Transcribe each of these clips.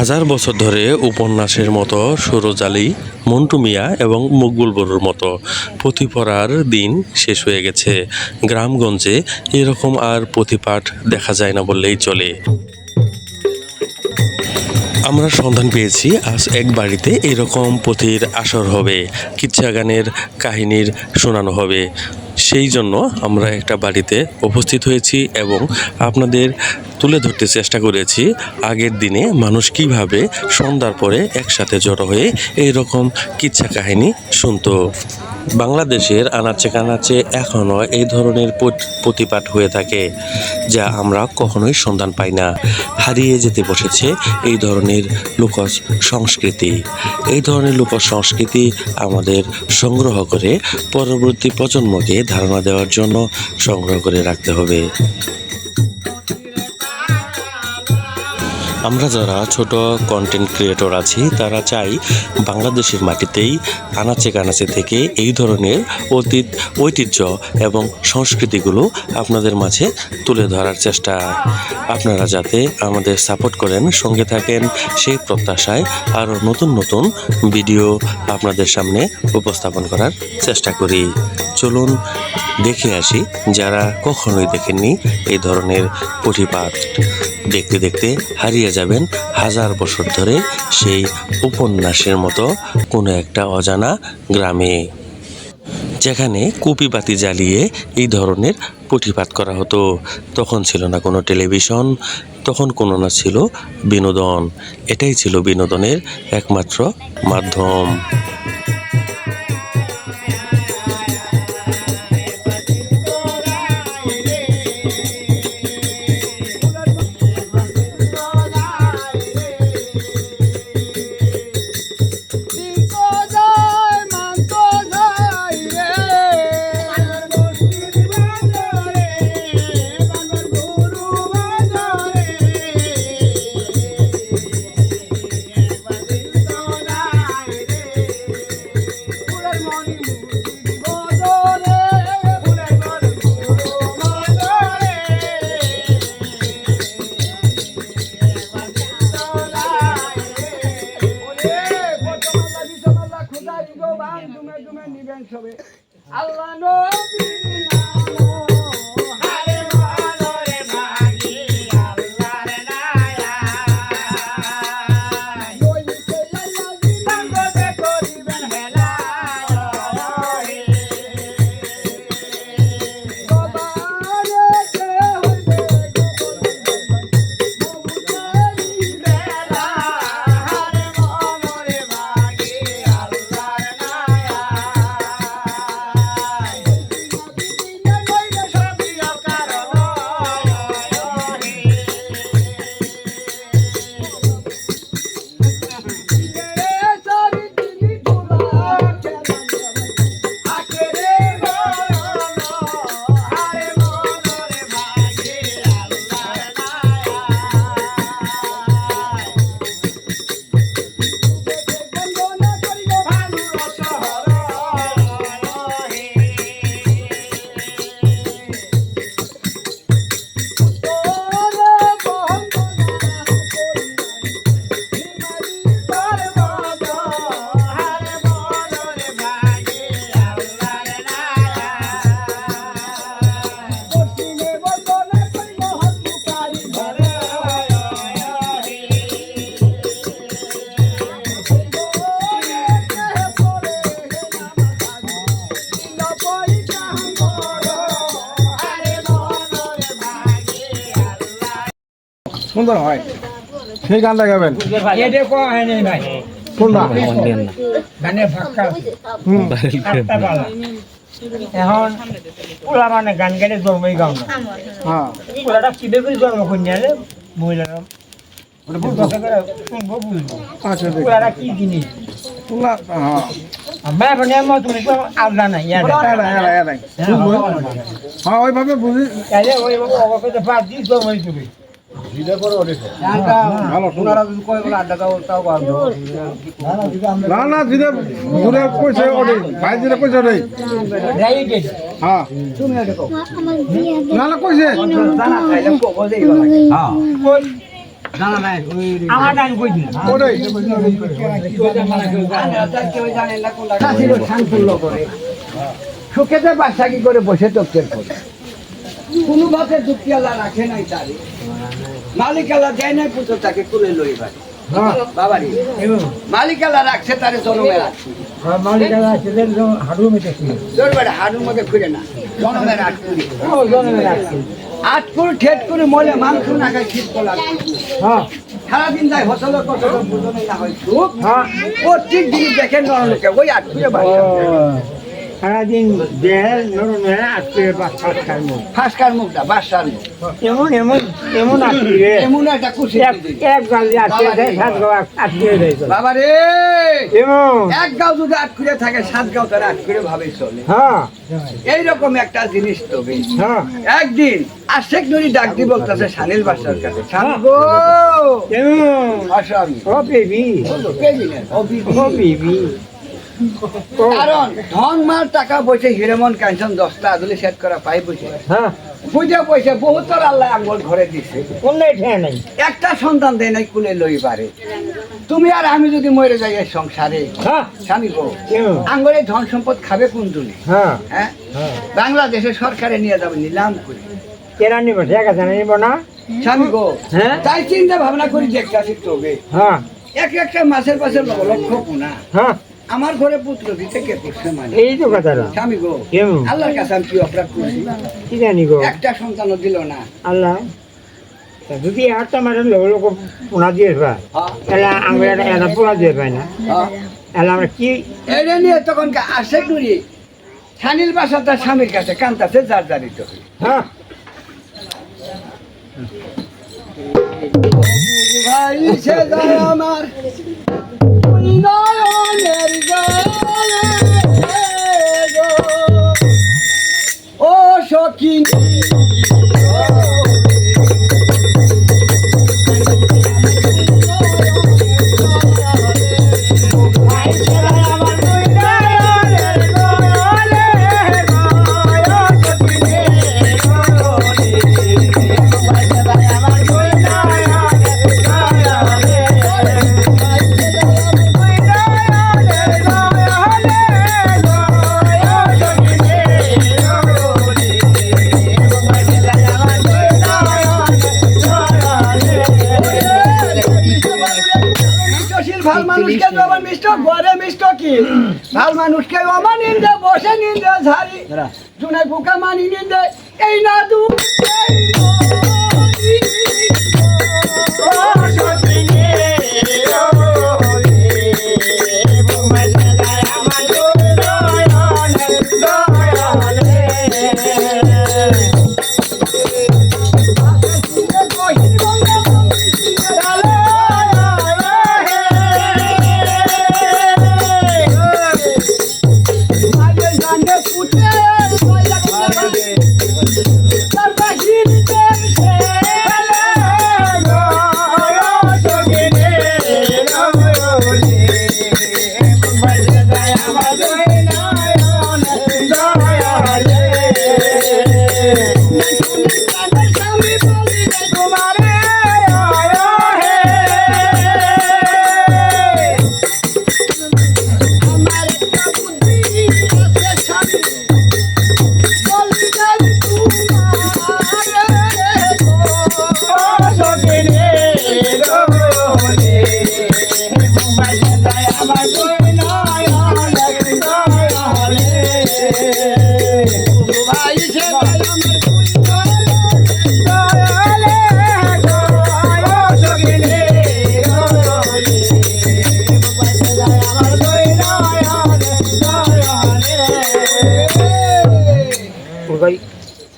হাজার বছর ধরে উপন্যাসের মতো সুরজালি, মন্টু মিয়া এবং মকবুল বড়ুর মতো পুঁথি পড়ার দিন শেষ হয়ে গেছে। গ্রামগঞ্জে এরকম আর পুঁথিপাঠ দেখা যায় না বললেই চলে। আমরা সন্ধান পেয়েছি আজ এক বাড়িতে এরকম পুঁথির আসর হবে, কিচ্ছা গানের কাহিনীর শোনানো হবে। সেই জন্য আমরা একটা বাড়িতে উপস্থিত হয়েছি এবং আপনাদের তুলে ধরতে চেষ্টা করেছি আগের দিনে মানুষ কিভাবে সন্ধ্যার পরে একসাথে জড়ো হয়ে এইরকম কিচ্ছা কাহিনী শুনতো। বাংলাদেশের আনাচে কানাচে এখনও এই ধরনের পুঁথিপাঠ হয়ে থাকে, যা আমরা কখনোই সন্ধান পাই না। হারিয়ে যেতে বসেছে এই ধরনের লোক সংস্কৃতি। এই ধরনের লোক সংস্কৃতি আমাদের সংগ্রহ করে পরবর্তী প্রজন্মকে ধারণা দেওয়ার জন্য সংগ্রহ করে রাখতে হবে। আমরা যারা ছোট কন্টেন্ট ক্রিয়েটর আছি তারা চাই বাংলাদেশের মাটিতেই আনাচে কানাচে থেকে এই ধরনের ঐতিহ্য এবং সংস্কৃতিগুলো আপনাদের মাঝে তুলে ধরার চেষ্টা। আপনারা যাতে আমাদের সাপোর্ট করেন, সঙ্গে থাকেন, সেই প্রত্যাশায় আরও নতুন নতুন ভিডিও আপনাদের সামনে উপস্থাপন করার চেষ্টা করি। চলুন দেখে আসি যারা কখনোই দেখেননি এই ধরনের পুঁথিপাঠ। দেখতে দেখতে হারিয়ে যাবেন হাজার বছর ধরে সেই উপন্যাসের মতো কোনো একটা অজানা গ্রামে, যেখানে কুপি বাতি জ্বালিয়ে এই ধরনের পুঁথিপাঠ করা হতো। তখন ছিল না কোনো টেলিভিশন, তখন কোনো না ছিল বিনোদন। এটাই ছিল বিনোদনের একমাত্র মাধ্যম। আল্লাহ নবীর নাম হারে মনরে ভাগি আল্লাহর নায়া লইতে আল্লাহ দিলাঙ্গতে করিবেন হেলা রে বাবারে হইবে মবুদারি বেলা হারে মনরে ভাগি আল্লাহর নায়া সুন্দর হয় সেই গানটা গাবেন। এখন ওরা মানে গান গাইলে জন্মই গাও না। ওরা কিভাবে করে জন্ম করে নিয়ে মহিলারা শুনবো বুঝবো ওরা কি জিনিস আমরা এখন তুমি আলাদা নাই ওইভাবে বুঝি জন্মই তুমি না না যেটা ঘুরে কইছে ওটাই ভাই যেটা কইছে ওটাই হ্যাঁ না না কইছে আমার ডান কই দিন ওটাই সুখেতে বাসা কি করে বসে তথ্যের করে কোনো ভাবে দুঃখিয়ালা রাখে নাই তারে মালিকালা দেয় নাই পুজো তাকে তুলে লই বাড়ি বাবারি মালিকালা রাখছে তারে জনমে রাখছে মালিকালা ছেলের হাড়ু মেটেছি তোর বাড়ি হাড়ুর মধ্যে ঘুরে না জনমে রাখছে ও জন্মে রাখছি আট করে ঠেট করে মলে মাংস না খায় শীত কলা হ্যাঁ সারাদিন যায় ফসলের ফসল বুঝনে না হয় সুখ হ্যাঁ প্রত্যেক দিন দেখেন লোকে ওই আট করে বাড়ি সারাদিন দেহের নরমে আজকে বাচ্চা খাইমো ফাঁসকার মুখটা বাসার মুখ এমন এমন এমন আজকে এমন একটা খুশি এক গাল আজকে দেয় সাত গাও আজকে দেয় বাবা রে এমন এক গাও যদি আট করে থাকে সাত গাও তারা আট করে ভাবে চলে হ্যাঁ এইরকম একটা জিনিস তবে হ্যাঁ একদিন আশেক নরি ডাক দি বলতেছে সানিল বাসার কাছে সান গো এমন আসো আমি ও বেবি ও বেবি কারণ ধন মার টাকা বসে হিরেমন কাঞ্চন 10টা আদলে সেট করা পাই বসে হ্যাঁ বুঝে বসে বহুত আল্লাহ আঙ্গুল ঘরে দিছে কোনটাই ঠেয়া নাই একটা সন্তান দেয় নাই কুলে লই পারে তুমি আর আমি যদি মরে যাই এই সংসারে হ্যাঁ স্বামী গো এমন আঙ্গুলে ধন সম্পদ খাবে কোন দুনে হ্যাঁ হ্যাঁ বাংলাদেশে সরকারে নিয়ে যাবে নিলাম করে কেরা নিব ঠিক আছে নিব না স্বামী গো হ্যাঁ তাই চিন্তা ভাবনা করি দেখতে তবে হ্যাঁ একটা মাসের পাশে লক্ষ গুণা হ্যাঁ আমার ঘরে পুত্র দিতে কে করছে মানে এই তো কথাটা স্বামী গো কেমন আল্লাহর কাছে আমি কি অপরাধ করছি কি জানি গো একটা সন্তানও দিল না আল্লাহ তা যদি একটা মারে লোক পোনা দিয়ে পায় হ্যাঁ, তাহলে আমরা একটা পোনা দিয়ে পাই না হ্যাঁ। তাহলে আমরা কি এটা নিয়ে তখন আসে নুরি সানিল বাসা তার স্বামীর কাছে কান্তাছে যার জারিত হ্যাঁ ভাই সে যায় আমার নয়নের জলে গো, ও সখিনী ভাল মানুষকে যখন মিষ্ট ঘরে মিষ্ট কি ভাল মানুষকে আমার নিন্দে বসে নিন্দে ঝাড়ি জুনে বুকা মানি নিন্দে এই না দু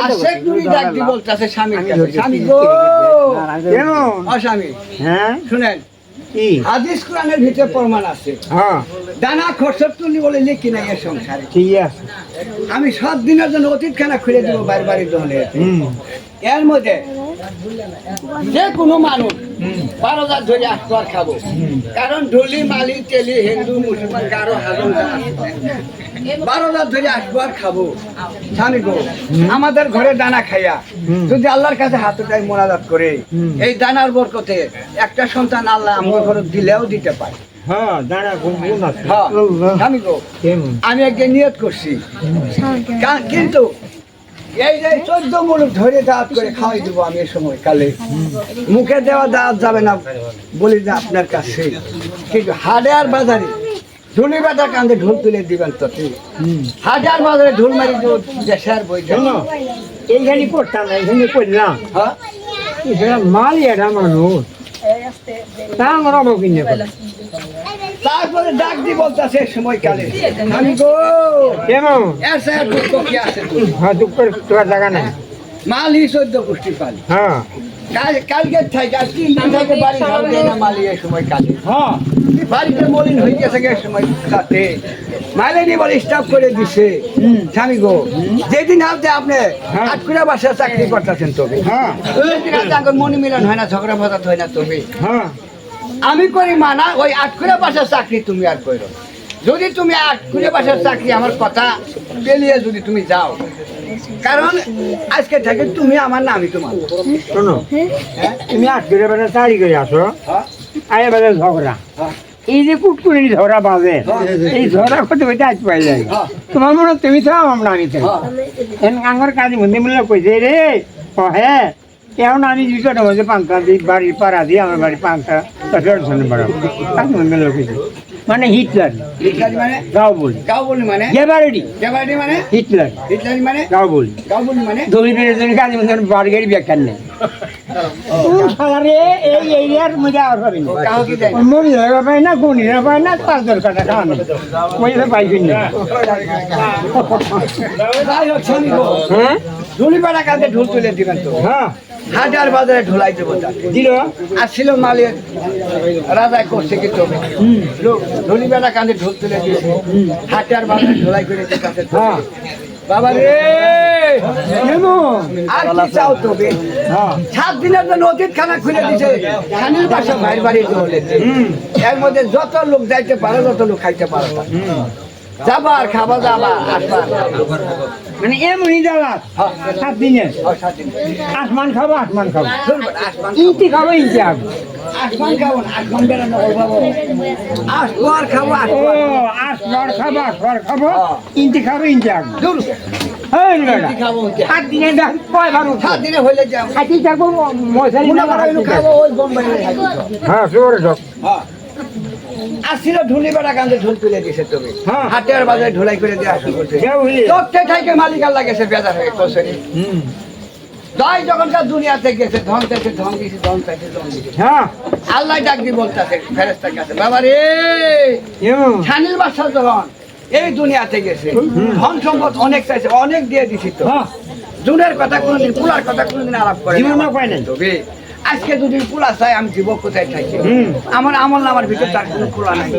আশেক নুরি ডাক দি বলতাছে স্বামীর কাছে স্বামী গো কেমন অস্বামী হ্যাঁ শুনেন কি হাদিস কোরআনের ভিতরে প্রমাণ আছে হ্যাঁ দানা খরচর তুলি বলে লিখি নাই এর সংসারে ঠিক আছে আমি 7 দিনের জন্য অতীত খানা খুলে দিব বাড়ি বাড়ি দহলে হুম এর মধ্যে যে কোনো মানুষ 12,000 ধরে আসবো আর খাবো, কারণ ঢুলি মালি তেলি হিন্দু মুসলমান কারো হাজর 12,000 ধরে আসবো আর খাবো। স্বামী গো, আমাদের ঘরে দানা খাইয়া যদি আল্লাহর কাছে হাত উঠাই মোনাজাত করে এই দানার বরকতে একটা সন্তান আল্লাহ আমার ঘরে দিলেও দিতে পারে। হ্যাঁ দাঁড়া গুণ আছে হ্যাঁ, স্বামী গো, আমি একদিন নিয়ত করছি, কিন্তু এই যে 14 মুলুক ধরে দাঁত করে খাওয়াই দেবো আমি এই সময় কালে, মুখে দেওয়া দাঁত যাবে না বলি যে আপনার কাছে, কিন্তু হাজার বাজারে ঢুলি বাজার কান্দে ঢোল তুলে দিবেন তো হাজার বাজারে ঢোল মারি দেশের বই শোনো এইখানে করতাম না, এইখানে করলাম হ্যাঁ এটা মালি এটা মানুষ তা আমরা কিনে তারপরে ডাক দি বলতেছে সময় কালে, আমি গো কেমন এসে দুঃখ কি আছে হ্যাঁ দুঃখ করে তোর জায়গা নেই মালি 14 পুষ্টি পালি হ্যাঁ কালকে থেকে আর 3 দিন থেকে বাড়ি ঝাড়ু দেয় না মালি এই সময় কালে, হ্যাঁ বাড়িতে মলিন হয়ে গেছে সময় সাথে মাইলেনি বলে স্টাফ করে দিছে। স্বামী গো, যেদিন হাতে আপনি আটকুড়া বাসায় চাকরি করতেছেন তবে হ্যাঁ সেদিন হাতে আমার মনে মিলন হয় না, ঝগড়া ফসাদ হয় না তবে হ্যাঁ আমি করি মানা ওই আটকুড়া বাসার চাকরি তুমি আর করো। যদি তুমি আটকুড়া বাসার চাকরি আমার কথা পেলিয়ে যদি তুমি যাও, কারণ আজকে থেকে তুমি আমার না আমি তোমার। শোনো তুমি আজকে বেলা চারি করে আসো হ্যাঁ? আয় বেলা ঝগড়া হ্যাঁ। এই যে কুটকুনি ঝগড়া বাজে এই ঝগড়া করতে করতে আজ পাই যায় তোমার মনে হয় তুমি চাও আমরা আমি চাই আমার কাজে মন্দির মূল্য কইছে রে ও হ্যাঁ এখন আমি দুইটার মধ্যে 5টা দিই বাড়ির পাড়া দিয়ে আমার বাড়ি 5টা 10 জন বাড়াবো কাজে মন্দির মূল্য কইছে মানে হিটলার হিটলারি মানে গাও বলি গাও বলি মানে গেবারেডি গেবারি মানে হিটলার হিটলারি মানে গাও বলি গাও বলি মানে দলিলের জন্য কাজে মন্দির বাড়ি গাড়ি ব্যাখ্যা নেই এই এরিয়ার মধ্যে আর পাবি না কাউ কি দেয় মরিরা পায় না গণিরা পায় না 5 টাকা খাওয়ানো পয়সা পাইবি না যাই হোক স্বামী গো, হ্যাঁ ঢুলিপাড়া কাঁধে ঢোল তুলে দিবেন তো হ্যাঁ হাজার বাজারে ঢোলাই দেবো তাকে দিল আর ছিল মালিক রাজা করছে কি তবে ঢুলিপাড়া কাঁধে ঢোল তুলে দিয়েছে হাজার বাজারে ঢোলাই করে দিতে হ্যাঁ বাবা রে কেমন আর কি চাও তবে হ্যাঁ 7 দিনের জন্য অতীত খানা খুলে দিছে খানির বাসা ভাইয়ের বাড়ি ঢোলে এর মধ্যে যত লোক যাইতে পারো যত লোক খাইতে পারো যাবা আর খাবা যাবা আসবা মানে এমনই যাওয়া 7 দিনে 7 দিন আসমান খাবো আসমান খাবো আসমান ইন্টি খাবো ইন্টি খাবো আসমান খাবো আসমান বেড়ানো বাবু আসবার খাবো ও আসবার খাবো আসবার খাবো ইন্টি খাবো ইন্টি খাবো দূর হ্যাঁ বেটা খাবো 7 দিনে দেখ কয় ভালো 7 দিনে হইলে যাও খাইতে থাকবো মশারি মনে না করো এনু খাবো ওই বোম্বাই হ্যাঁ জোরে যাও হ্যাঁ আসছিল ঢুলি বেড়া কান্দে ঢোল তুলে দিছে তুমি হ্যাঁ। হাটের বাজারে ঢোলাই করে দিয়ে আসু করছে কেউ হইলে চোখতে থাইকে মালিক আল্লাহ গেছে বেজার হয়ে কোসরি যাই যখনকার দুনিয়াতে গেছে ধন থেকে ধন দিয়েছে ধন থেকে ধন দিয়েছে হ্যাঁ আল্লাহ ডাক দিয়ে বলতেছে ফেরেস্তার কাছে বাবা রে কেমন ছানির বাচ্চা যখন এই দুনিয়াতে গেছে ধন সম্পদ অনেক চাইছে অনেক দিয়ে দিছি তো হ্যাঁ জুনের কথা কোনোদিন পুলার কথা কোনোদিন আলাপ করে জীবন না পায় নাই তবে আজকে যদি পুলা চাই আমি জীবক কোথায় থাকি আমার আমল নামার ভিতর তার কোনো পুলা নাই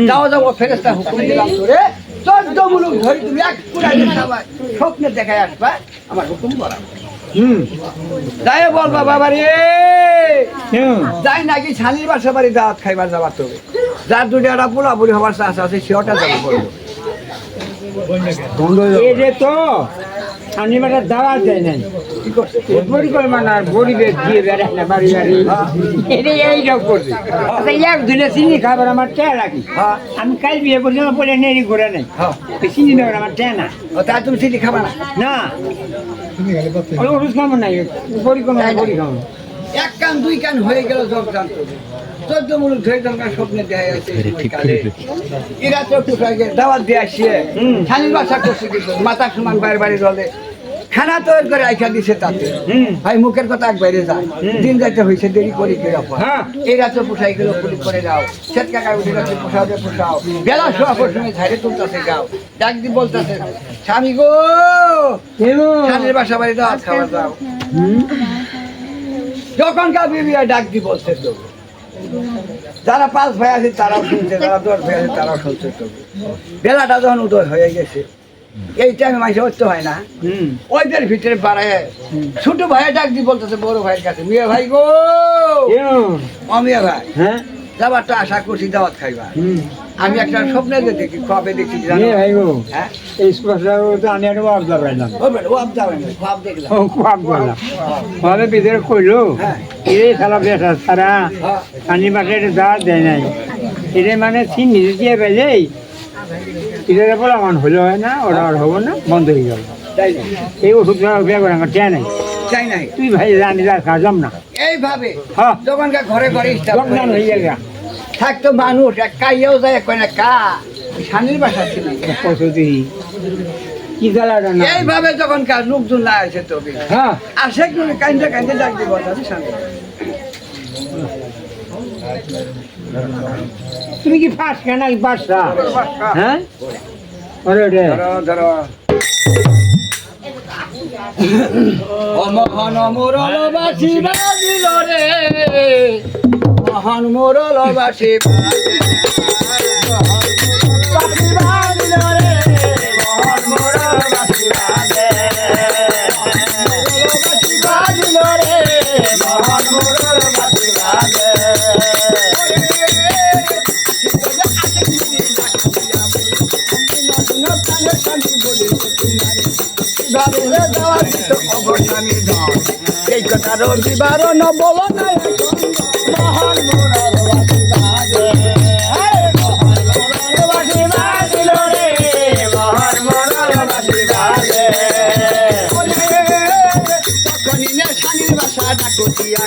যাও যাবো ফেরেস্তা হুকুম দিলাম তোরে 14 মুলুক ধরে তুমি এক পুরাই খাবা স্বপ্নে দেখায় আসবা আমার হুকুম করা যাই বলবা বাবা রে কেমন যাই নাকি ছানির বাসা বাড়ি দাওয়াত খাইবার যাবার তবে যার দুনিয়াটা পোলা বুড়ি হবার চাষ আছে সেটা যাবে বলবো এই যে তো আমি বেটা দাওয়াত দেয় নাই কি করছে পরিকল্পনা আর গরিবের দিয়ে বেড়ায় না বাড়ি বাড়ি এটা এইসব করছে আচ্ছা এক দিনে চিনি খাবার আমার ট্যা রাখি হ্যাঁ আমি কাল বিয়ে করছি আমার পরে নেড়ি ঘুরে নেই হ্যাঁ চিনি নেবার আমার ট্যা না তাই তুমি চিনি খাবা না না ওষুধ খাবো নাই পরিকল্পনা করি খাবো এক কান দুই কান হয়ে গেল জব জানতো 14 মুলুক ধরে দরকার স্বপ্নে দেখায় আছে এরা তো টুকাইকে দাওয়াত দিয়ে আসছে ছানির বাসা করছে কিন্তু মাথা সমান বাইরে বাড়ি রলে খানা তৈরি করে আইখা দিছে তাতে ভাই মুখের কথা এক বাইরে যায় দিন যাইতে হয়েছে দেরি করি কি রকম হ্যাঁ। এই রাত্রে পোষাই গেল পুলিশ করে যাও শ্বেত কাকা উঠে গেছে পোষাও দে পোষাও বেলা শোয়া পশ্চিমে ঝাড়ে তুলতেছে যাও ডাক দি বলতেছে স্বামী গো ছানির বাসা বাড়ি দাও খাওয়া যাও যখন কা বিবিয়া ডাক দি বলছে তো যারা 5 ভাই আছে তারাও শুনছে যারা 10 ভাই আছে তারাও শুনছে তো বেলাটা যখন উদয় হয়ে গেছে এই টাইমে মাঝে হতে হয় না ওইদের ভিতরে বাড়ায় ছোট ভাইয়া ডাক দিয়ে বলতেছে বড় ভাইয়ের কাছে মিয়া ভাই গো অমিয়া ভাই হ্যাঁ যাবারটা আশা করছি দাওয়াত খাইবা আমি একটা স্বপ্নে দেখি কবে দেখছি জানো এ ভাই গো হ্যাঁ এই স্পেশাল তো আমি আর ওয়াব যাবাইলাম ও বেটা ও যাবেন খাব দেখলাম ও ওয়াব গেলাম ওয়াবে ভিতরে কইলো হ্যাঁ। এই শালা বেটা সারা হ্যাঁ। পানি বাটের দাঁত দেয় নাই এটা মানে সিন নিজে দিয়ে পেলেই এটা বলে আমার হলো হয় না ওরা আর হবো না বন্ধ হয়ে গেল তাই না? এই ওষুধ বিয়ে করে আমার চেয়ে নাই চাই নাই তুই ভাই জানি যা খাজম না এইভাবে হ্যাঁ যখনকার ঘরে ঘরে জগনান হয়ে গেল থাকতো মানুষ এক কাইয়াও যায় কয় না কা শানির বাসা ছিল কসুদি কি জ্বালাটা না এইভাবে যখনকার লোকজন না আসে তবে হ্যাঁ আসে কান্দে কান্দে ডাক দিব শানি তুমি কি ফাঁস কেন এই বাসা হ্যাঁ ওরে রে ধরো ধরো মহান মোরল বাসি বাজিল রে মহান মোরল বাসি এই কথা রবিবার ন বল না মহান শানির বাসা ডাকো দিয়া